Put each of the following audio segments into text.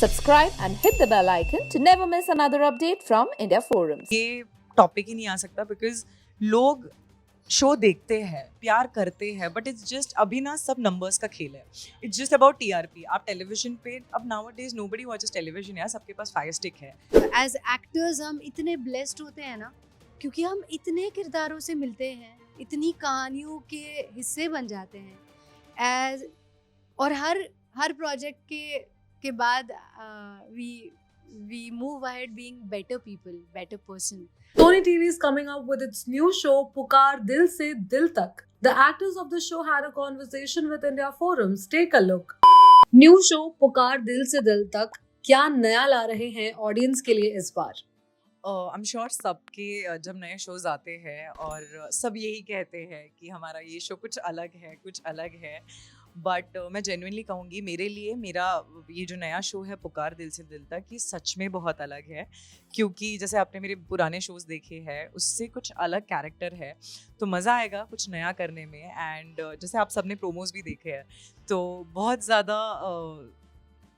subscribe and hit the bell icon to never miss another update from India Forums. ये topic ही नहीं आ सकता because लोग show देखते हैं, प्यार करते हैं, बट इट्स जस्ट अभी ना सब नंबर्स का खेल है. It's just about TRP. आप टेलीविजन पे अब नाउअडेज नोबडी वॉचेस टेलीविजन यार, सबके पास फायर स्टिक है. एज एक्टर्स हम इतने ब्लेस्ड होते हैं ना, क्योंकि हम इतने किरदारों से मिलते हैं, इतनी कहानियों के हिस्से बन जाते हैं एज और हर प्रोजेक्ट के बाद we move ahead being better people, better person. Sony TV is coming up with its new show Pukar Dil Se Dil Tak. The actors of the show had a conversation with India Forums. Take a look. New show Pukar Dil Se Dil Tak क्या नया ला रहे हैं audience के लिए इस बार? I am sure सबके जब नए शोज आते हैं और सब यही कहते हैं कि हमारा ये शो कुछ अलग है. बट मैं जेन्युइनली कहूँगी, मेरे लिए मेरा ये जो नया शो है पुकार दिल से दिल तक, ये सच में बहुत अलग है. क्योंकि जैसे आपने मेरे पुराने शोज़ देखे हैं, उससे कुछ अलग कैरेक्टर है, तो मज़ा आएगा कुछ नया करने में. एंड जैसे आप सबने प्रोमोज भी देखे हैं, तो बहुत ज़्यादा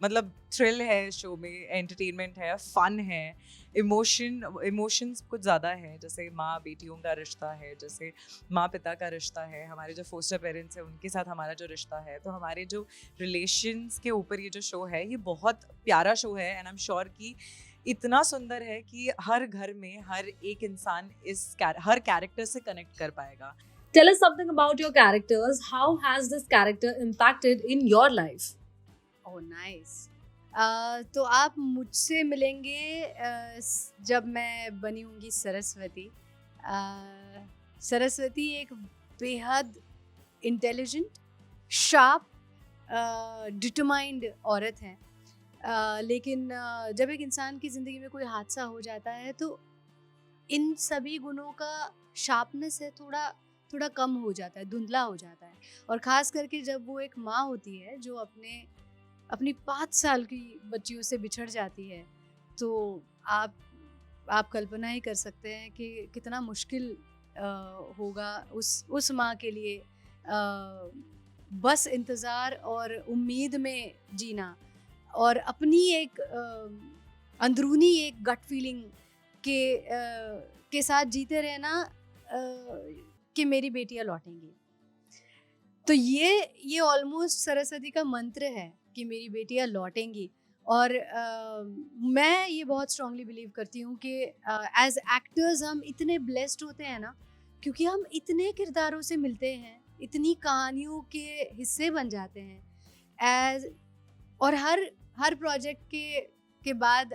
मतलब थ्रिल है शो में, एंटरटेनमेंट है, फन है, इमोशंस कुछ ज़्यादा है. जैसे माँ बेटियों का रिश्ता है, जैसे माँ पिता का रिश्ता है, हमारे जो फोस्टर पेरेंट्स हैं उनके साथ हमारा जो रिश्ता है, तो हमारे जो रिलेशंस के ऊपर ये जो शो है, ये बहुत प्यारा शो है. एंड आई एम श्योर कि इतना सुंदर है कि हर घर में हर एक इंसान हर कैरेक्टर से कनेक्ट कर पाएगा. Tell us something about your characters. How has this character impacted in your life? Oh nice. तो आप मुझसे मिलेंगे जब मैं बनी होंगी सरस्वती. सरस्वती एक बेहद इंटेलिजेंट, शार्प, डिटरमाइंड औरत है. लेकिन जब एक इंसान की ज़िंदगी में कोई हादसा हो जाता है, तो इन सभी गुणों का शार्पनेस है थोड़ा कम हो जाता है, धुंधला हो जाता है. और ख़ास करके जब वो एक माँ होती है जो अपनी 5 साल की बच्चियों से बिछड़ जाती है, तो आप कल्पना ही कर सकते हैं कि कितना मुश्किल होगा उस माँ के लिए बस इंतज़ार और उम्मीद में जीना, और अपनी एक अंदरूनी एक गट फीलिंग के साथ जीते रहना कि मेरी बेटियाँ लौटेंगी. तो ये ऑलमोस्ट सरस्वती का मंत्र है कि मेरी बेटियाँ लौटेंगी. और मैं ये बहुत स्ट्रांगली बिलीव करती हूँ कि एज एक्टर्स हम इतने ब्लेस्ड होते हैं ना, क्योंकि हम इतने किरदारों से मिलते हैं, इतनी कहानियों के हिस्से बन जाते हैं एज और हर प्रोजेक्ट के बाद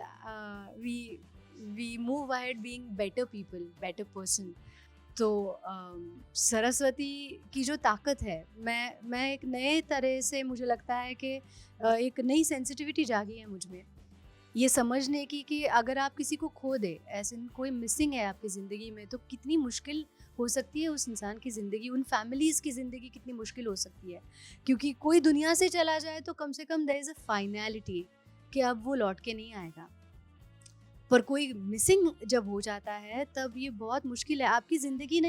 we move ahead being better people, better person. तो सरस्वती की जो ताकत है, मैं एक नए तरह से, मुझे लगता है कि एक नई सेंसिटिविटी जागी है मुझ में, ये समझने की कि अगर आप किसी को खो दे, ऐसे कोई मिसिंग है आपकी ज़िंदगी में, तो कितनी मुश्किल हो सकती है उस इंसान की ज़िंदगी, उन फैमिलीज़ की ज़िंदगी कितनी मुश्किल हो सकती है. क्योंकि कोई दुनिया से चला जाए तो कम से कम देयर इज़ अ फाइनैलिटी कि अब वो लौट के नहीं आएगा. पर कोई मिसिंग जब हो जाता है, तब ये बहुत मुश्किल है. आपकी ज़िंदगी ना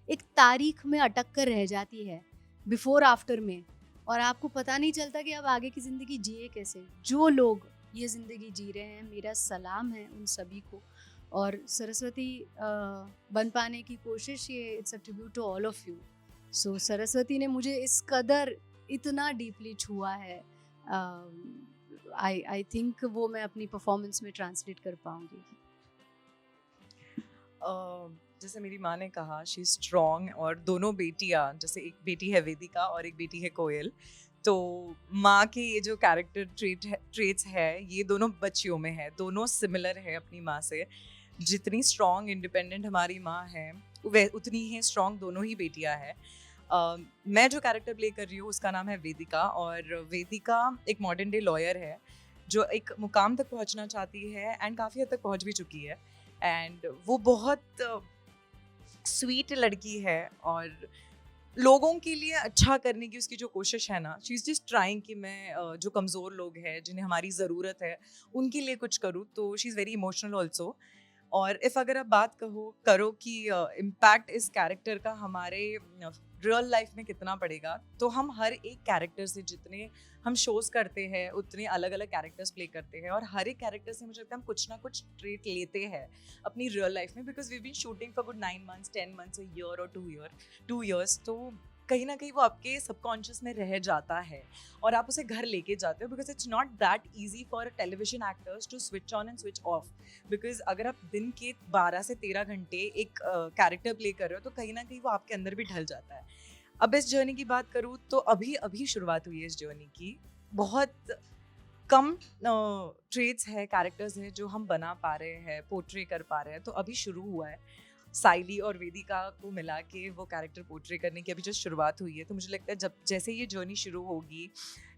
एक तारीख में अटक कर रह जाती है, बिफोर आफ्टर में, और आपको पता नहीं चलता कि अब आगे की ज़िंदगी जिए कैसे. जो लोग ये ज़िंदगी जी रहे हैं, मेरा सलाम है उन सभी को. और सरस्वती बन पाने की कोशिश, ये it's a tribute to all of you. So Saraswati ने मुझे इस कदर इतना डीपली छुआ है, आई थिंक वो मैं अपनी परफॉर्मेंस में ट्रांसलेट कर पाऊंगी. जैसे मेरी माँ ने कहा, शी स्ट्रॉन्ग, और दोनों बेटियाँ, जैसे एक बेटी है वेदिका और एक बेटी है कोयल, तो माँ के ये जो कैरेक्टर ट्रेट्स है, ये दोनों बच्चियों में है. दोनों सिमिलर है अपनी माँ से. जितनी स्ट्रॉन्ग इंडिपेंडेंट हमारी माँ है, उतनी ही स्ट्रॉन्ग दोनों ही बेटियाँ हैं. मैं जो कैरेक्टर प्ले कर रही हूँ उसका नाम है वेदिका, और वेदिका एक मॉडर्न डे लॉयर है जो एक मुकाम तक पहुँचना चाहती है, एंड काफ़ी हद तक पहुँच भी चुकी है. एंड वो बहुत स्वीट लड़की है, और लोगों के लिए अच्छा करने की उसकी जो कोशिश है ना, शी इज़ जस्ट ट्राइंग कि मैं जो कमज़ोर लोग हैं, जिन्हें हमारी ज़रूरत है, उनके लिए कुछ करूँ. तो she is very emotional also. और इफ़ अगर आप बात करो कि इम्पैक्ट इस कैरेक्टर का हमारे रियल लाइफ में कितना पड़ेगा। तो हम हर एक कैरेक्टर से, जितने हम शोज करते हैं उतने अलग अलग कैरेक्टर्स प्ले करते हैं, और हर एक कैरेक्टर से मुझे लगता है हम कुछ ना कुछ ट्रेट लेते हैं अपनी रियल लाइफ में, because we been shooting for good 9 months 10 months, a year or 2 years। तो कहीं ना कहीं वो आपके सबकॉन्शियस में रह जाता है और आप उसे घर लेके जाते हो, because it's not that easy for television actors to switch on and switch off. Because अगर आप दिन के 12 से 13 घंटे एक कैरेक्टर प्ले कर रहे हो तो कहीं ना कहीं वो आपके अंदर भी ढल जाता है। अब इस जर्नी की बात करूँ तो अभी अभी शुरुआत हुई है इस जर्नी की। बहुत कम ट्रेट्स है, कैरेक्टर्स हैं जो हम बना पा रहे हैं, पोर्ट्रे कर पा रहे हैं, तो अभी शुरू हुआ है। साइली और वेदिका को मिला के वो कैरेक्टर पोर्ट्रे करने की अभी जस्ट शुरुआत हुई है। तो मुझे लगता है जब जैसे ये जर्नी शुरू होगी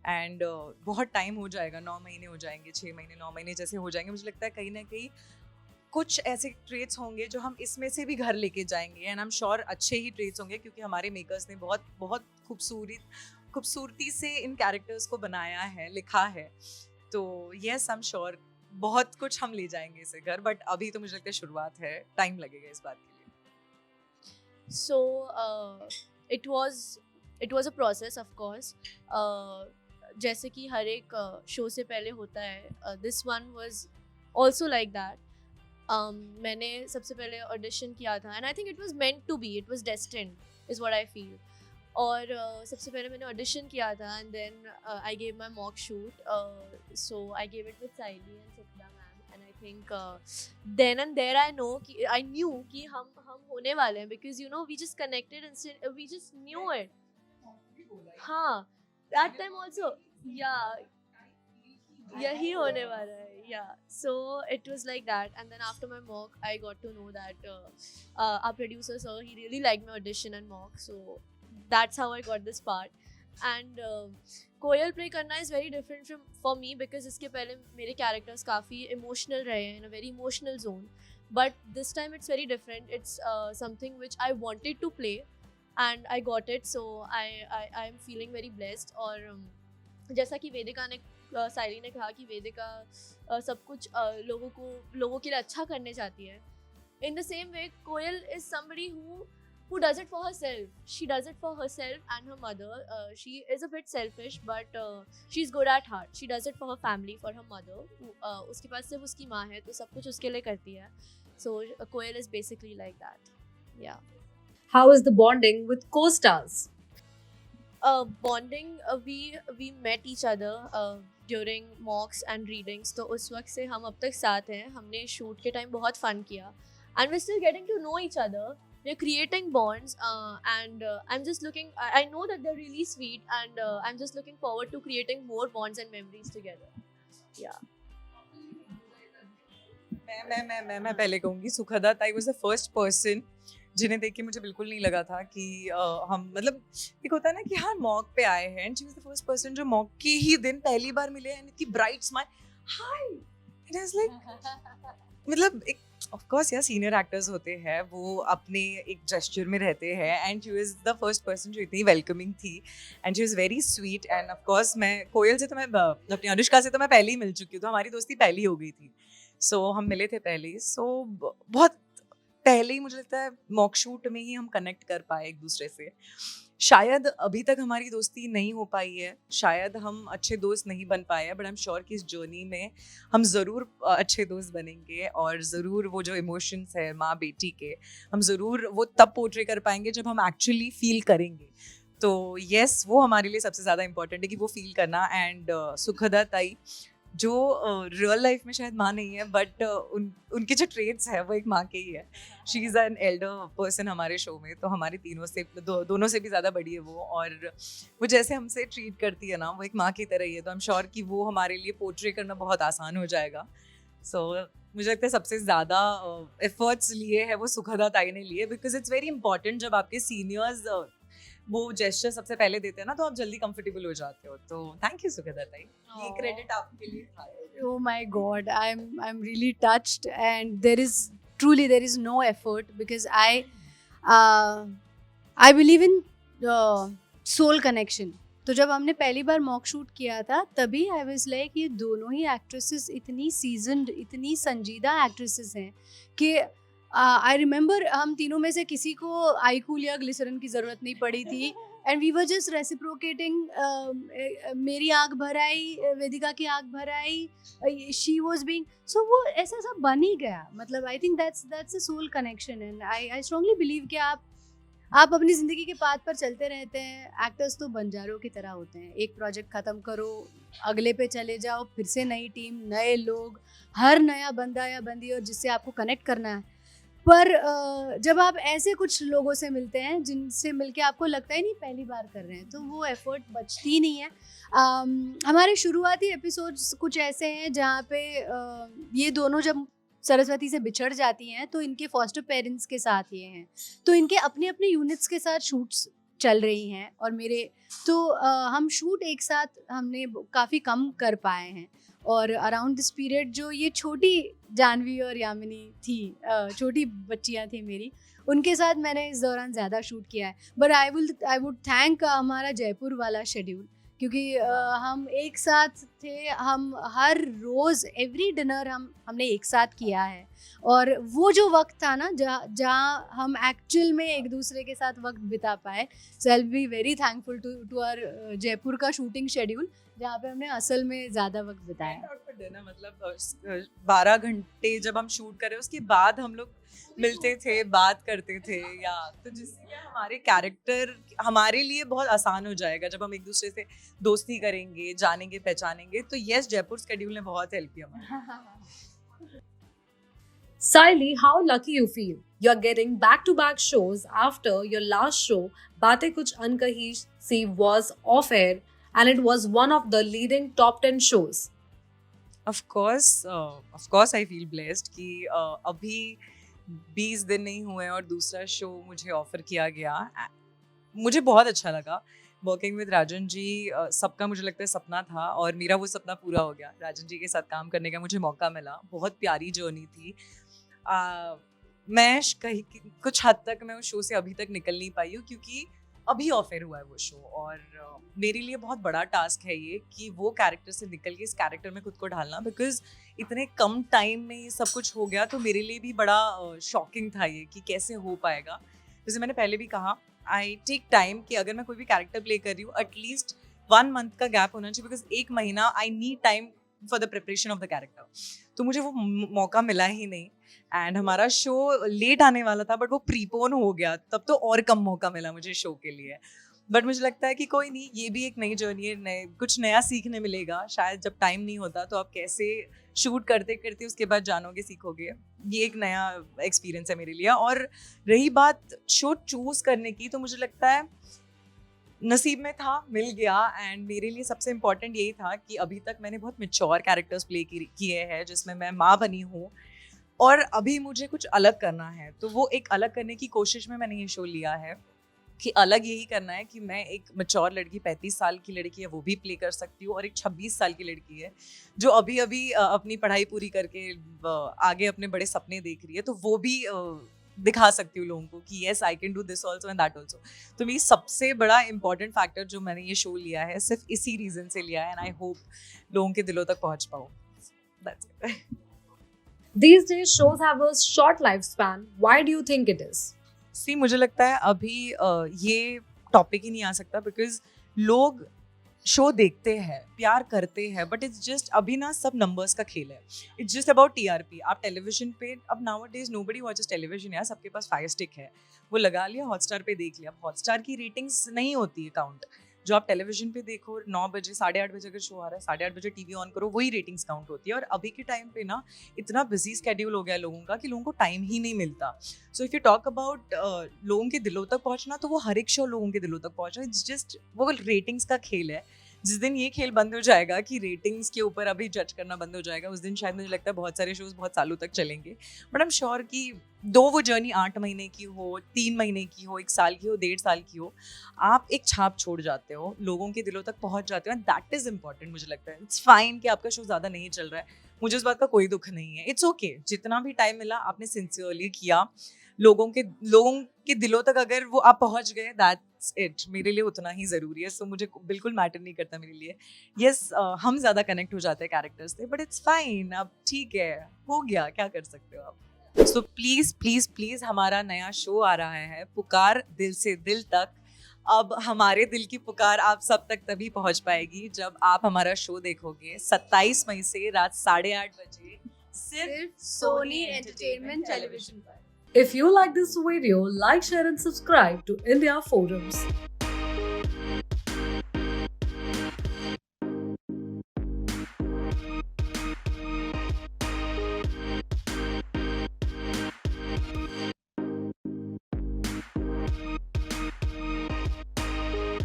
एंड बहुत टाइम हो जाएगा, 9 महीने हो जाएंगे, 6 महीने 9 महीने जैसे हो जाएंगे, मुझे लगता है कहीं ना कहीं कुछ ऐसे ट्रेट्स होंगे जो हम इसमें से भी घर लेके जाएंगे, एंड आई एम श्योर अच्छे ही ट्रेट्स होंगे, क्योंकि हमारे मेकर्स ने बहुत बहुत खूबसूरती से इन कैरेक्टर्स को बनाया है, लिखा है। तो यस, आई एम श्योर बहुत कुछ हम ले जाएंगे इसे घर, बट अभी तो मुझे लगता है शुरुआत है, टाइम लगेगा इस बात के लिए। So it was a process, of course. जैसे कि हर एक शो से पहले होता है, this one was also like that. मैंने सबसे पहले ऑडिशन किया था, and I think it was meant to be, it was destined, is what I feel. और सबसे पहले मैंने ऑडिशन किया था, and then I gave my mock shoot. So I gave it with Saili and Sitna ma'am, and I think then and there I knew कि हम होने वाले हैं, because you know we just connected and we just knew it. हाँ, that time also, yeah, यही होने वाला है, yeah. So it was like that, and then after my mock I got to know that our producer sir, he really liked my audition and mock, so that's how I got this part. And Koyal play करना is very different for me, because इसके पहले मेरे characters काफ़ी emotional रहे हैं, in a very emotional zone, but this time it's very different. It's something which I wanted to play and I got it, so I am feeling very blessed. और जैसा कि वेदिका ने, साइली ने कहा कि वेदिका सब कुछ लोगों के लिए अच्छा करने चाहती है, in the same way coil is somebody who does it for herself. She does it for herself and her mother. She is a bit selfish, but she's good at heart. She does it for her family, for her mother. उसके पास सिर्फ उसकी माँ है, तो सब कुछ उसके लिए करती है. So Koयल is basically like that. Yeah. How is the bonding with co-stars? Bonding, we met each other during mocks and readings. तो उस वक्त से हम अब तक साथ हैं. हमने shoot के time बहुत fun किया, and we're still getting to know each other. We're creating bonds, and I'm just looking, I know that they're really sweet, and I'm just looking forward to creating more bonds and memories together. Yeah. मैं पहले कहूँगी, सुखदा ताई was the first person जिन्हें देख के मुझे बिल्कुल नहीं लगा था कि हम, मतलब एक होता है ना कि हाँ मॉक पे आए हैं, and she was the first person जो मॉक के ही दिन पहली बार मिले, and इतनी bright smile, hi, it was like, मतलब एक ऑफ कोर्स यार सीनियर एक्टर्स होते हैं, वो अपने एक जेस्चर में रहते हैं, and she was the first person जो इतनी वेलकमिंग थी, and she was very sweet. End of course मैं कोयल से तो मैं अपनी अनुष्का से तो मैं पहले ही मिल चुकी हूँ, तो हमारी दोस्ती पहली हो गई थी, सो हम मिले थे पहले ही, सो बहुत पहले ही मुझे लगता है मॉक शूट में ही हम कनेक्ट कर पाए एक दूसरे से। शायद अभी तक हमारी दोस्ती नहीं हो पाई है, शायद हम अच्छे दोस्त नहीं बन पाए हैं, बट आई एम श्योर कि इस जर्नी में हम ज़रूर अच्छे दोस्त बनेंगे, और ज़रूर वो जो इमोशंस है माँ बेटी के, हम ज़रूर वो तब पोर्ट्रे कर पाएंगे जब हम एक्चुअली फील करेंगे। तो येस, वो हमारे लिए सबसे ज़्यादा इंपॉर्टेंट है कि वो फील करना। एंड सुखदा ताई जो रियल लाइफ में शायद माँ नहीं है, बट उनके जो ट्रेट्स है वो एक माँ के ही है। She is an elder person हमारे शो में, तो हमारे तीनों से दोनों से भी ज़्यादा बड़ी है वो, और वो जैसे हमसे ट्रीट करती है ना, वो एक माँ की तरह ही है। तो आई एम श्योर कि वो हमारे लिए पोर्ट्रे करना बहुत आसान हो जाएगा। सो मुझे लगता है सबसे ज़्यादा एफर्ट्स लिए हैं वो सुखदा ताई ने लिए, बिकॉज इट्स वेरी इंपॉर्टेंट जब आपके सीनियर्स वो जेस्चर सबसे पहले देते हैं ना, तो आप जल्दी कंफर्टेबल हो जाते हो। तो थैंक यू सुखदा ताई, ये क्रेडिट आपके लिए था। Oh my God, I'm really touched, and there is no effort, because I believe in soul connection. तो जब हमने पहली बार मॉक शूट किया था, तभी आई वाज लाइक ये दोनों ही एक्ट्रेसेस इतनी सीजन्ड, इतनी संजीदा एक्ट्रेसेस हैं कि आई रिमेंबर हम तीनों में से किसी को आईकूल या ग्लिसरन की ज़रूरत नहीं पड़ी थी, and we were just reciprocating. मेरी आँख भर आई, वेदिका की आँख भर आई, शी वाज बीइंग, सो वो ऐसा सब बन ही गया। मतलब I think that's a soul connection, and I strongly believe कि आप अपनी ज़िंदगी के पाथ पर चलते रहते हैं। एक्टर्स तो बंजारों की तरह होते हैं, एक प्रोजेक्ट ख़त्म करो, अगले पे चले जाओ, फिर से नई टीम, नए लोग, हर नया बंदा या बंदी और जिससे आपको कनेक्ट करना है। पर जब आप ऐसे कुछ लोगों से मिलते हैं जिनसे मिलके आपको लगता ही नहीं पहली बार कर रहे हैं, तो वो एफर्ट बचती ही नहीं है। हमारे शुरुआती एपिसोड्स कुछ ऐसे हैं जहाँ पे ये दोनों जब सरस्वती से बिछड़ जाती हैं तो इनके फॉस्टर पेरेंट्स के साथ ये हैं, तो इनके अपने अपने यूनिट्स के साथ शूट्स चल रही हैं, और मेरे तो हम शूट एक साथ हमने काफ़ी कम कर पाए हैं। और अराउंड दिस पीरियड जो ये छोटी जानवी और यामिनी थी, छोटी बच्चियां थी मेरी, उनके साथ मैंने इस दौरान ज़्यादा शूट किया है। बट आई वुड थैंक हमारा जयपुर वाला शेड्यूल, क्योंकि हम एक साथ थे, हम हर रोज़ एवरी डिनर हमने एक साथ किया है। और वो जो वक्त था ना जहाँ हम एक्चुअल में एक दूसरे के साथ वक्त बिता पाए, so I will be very thankful to our Jaipur का शूटिंग शेड्यूल, जहाँ पे हमने असल में ज़्यादा वक्त बिताया। मतलब 12 घंटे जब हम शूट करें उसके बाद हम लोग मिलते थे, बात करते थे, या तो जिससे कि हमारे कैरेक्टर हमारे लिए बहुत आसान हो जाएगा जब हम एक दूसरे से दोस्ती करेंगे, जानेंगे, पहचानेंगे। तो यस, जयपुर शेड्यूल ने बहुत हेल्प किया हमारी। Siley, how lucky you feel. You're getting back-to-back shows after your last show, Baatein Kuch Unkahi Si, was off air, and it was one of the leading top 10 shows. Of course I feel blessed कि अभी 20 दिन नहीं हुए और दूसरा show मुझे offer किया गया। मुझे बहुत अच्छा लगा वर्किंग विद राजन जी। सबका मुझे लगता है सपना था और मेरा वो सपना पूरा हो गया। राजन जी के साथ काम करने का मुझे मौका मिला। बहुत प्यारी जर्नी थी। मैं कहीं कुछ हद तक मैं उस शो से अभी तक निकल नहीं पाई हूँ क्योंकि अभी ऑफर हुआ है वो शो, और मेरे लिए बहुत बड़ा टास्क है ये कि वो कैरेक्टर से निकल के इस कैरेक्टर में खुद को ढालना, बिकॉज इतने कम टाइम में ये सब कुछ हो गया। तो मेरे लिए भी बड़ा शॉकिंग था ये कि कैसे हो पाएगा। जैसे मैंने पहले भी कहा, आई टेक टाइम कि अगर मैं कोई भी कैरेक्टर प्ले कर रही हूँ एटलीस्ट 1 मंथ का गैप होना चाहिए, बिकॉज 1 महीना I need time for the preparation of the character. तो मुझे वो मौका मिला ही नहीं, एंड हमारा शो लेट आने वाला था बट वो प्रीपोन हो गया, तब तो और कम मौका मिला मुझे शो के लिए। बट मुझे लगता है कि कोई नहीं, ये भी एक नई जर्नी है, कुछ नया सीखने मिलेगा। शायद जब टाइम नहीं होता तो आप कैसे शूट करते करते उसके बाद जानोगे, सीखोगे। ये एक नया एक्सपीरियंस है मेरे लिए। और रही बात शो चूज करने की, तो मुझे लगता है नसीब में था, मिल गया। एंड मेरे लिए सबसे इम्पोर्टेंट यही था कि अभी तक मैंने बहुत मैच्योर कैरेक्टर्स प्ले किए हैं जिसमें मैं माँ बनी हूँ, और अभी मुझे कुछ अलग करना है। तो वो एक अलग करने की कोशिश में मैंने ये शो लिया है कि अलग यही करना है कि मैं एक मैच्योर लड़की, 35 साल की लड़की है वो भी प्ले कर सकती हूँ, और एक 26 साल की लड़की है जो अभी अभी अपनी पढ़ाई पूरी करके आगे अपने बड़े सपने देख रही है, तो वो भी दिखा सकती हूँ लोगों को कि yes I can do this also and that also. तो मेरी सबसे बड़ा इंपॉर्टेंट फैक्टर जो मैंने ये शो लिया है सिर्फ इसी रीजन से लिया है, एंड आई होप लोगों के दिलों तक पहुँच पाऊँ। That's it. These days, shows have a short lifespan. Why do you think it is? सी मुझे लगता है अभी ये टॉपिक ही नहीं आ सकता, बिकॉज लोग शो देखते हैं, प्यार करते हैं, बट इट्स जस्ट अभी ना सब नंबर्स का खेल है। It's just about TRP. आप टेलीविजन पे, अब now days nobody watches television यार, सबके पास फायर स्टिक है, वो लगा लिया, हॉटस्टार पे देख लिया। हॉटस्टार की रेटिंग्स नहीं होती है काउंट, जो आप टेलीविजन पे देखो 9 बजे 8:30 बजे अगर शो आ रहा है, 8:30 बजे टीवी ऑन करो, वही रेटिंग्स काउंट होती है। और अभी के टाइम पे ना इतना बिजी स्केड्यूल हो गया है लोगों का कि लोगों को टाइम ही नहीं मिलता। So if you talk about लोगों के दिलों तक पहुंचना, तो वो हर एक शो लोगों के दिलों तक पहुंचा। इट्स जस्ट वो रेटिंग्स का खेल है। जिस दिन ये खेल बंद हो जाएगा कि रेटिंग्स के ऊपर अभी जज करना बंद हो जाएगा, उस दिन शायद मुझे लगता है बहुत सारे शोज बहुत सालों तक चलेंगे। बट आई एम श्योर कि दो वो जर्नी 8 महीने की हो, 3 महीने की हो, 1 साल की हो, 1.5 साल की हो, आप एक छाप छोड़ जाते हो, लोगों के दिलों तक पहुंच जाते हो, एंड दैट इज इम्पॉर्टेंट। मुझे लगता है इट्स फाइन कि आपका शो ज़्यादा नहीं चल रहा है, मुझे उस बात का कोई दुख नहीं है। इट्स ओके, जितना भी टाइम मिला आपने सिंसियरली किया, लोगों के दिलों तक अगर वो आप पहुंच गए, दैट्स इट। मेरे लिए उतना ही ज़रूरी है। सो मुझे बिल्कुल मैटर नहीं करता मेरे लिए। यस, हम ज़्यादा कनेक्ट हो जाते हैं कैरेक्टर्स से, बट इट्स फाइन। अब ठीक है, हो गया, क्या कर सकते हो आप। सो प्लीज प्लीज प्लीज हमारा नया शो आ रहा है पुकार दिल से दिल तक। अब हमारे दिल की पुकार आप सब तक तभी पहुंच पाएगी जब आप हमारा शो देखोगे 27 मई से रात 8:30 बजे सिर्फ सोनी एंटरटेनमेंट टेलीविजन पर। If you like this video, like, share and subscribe to India Forums.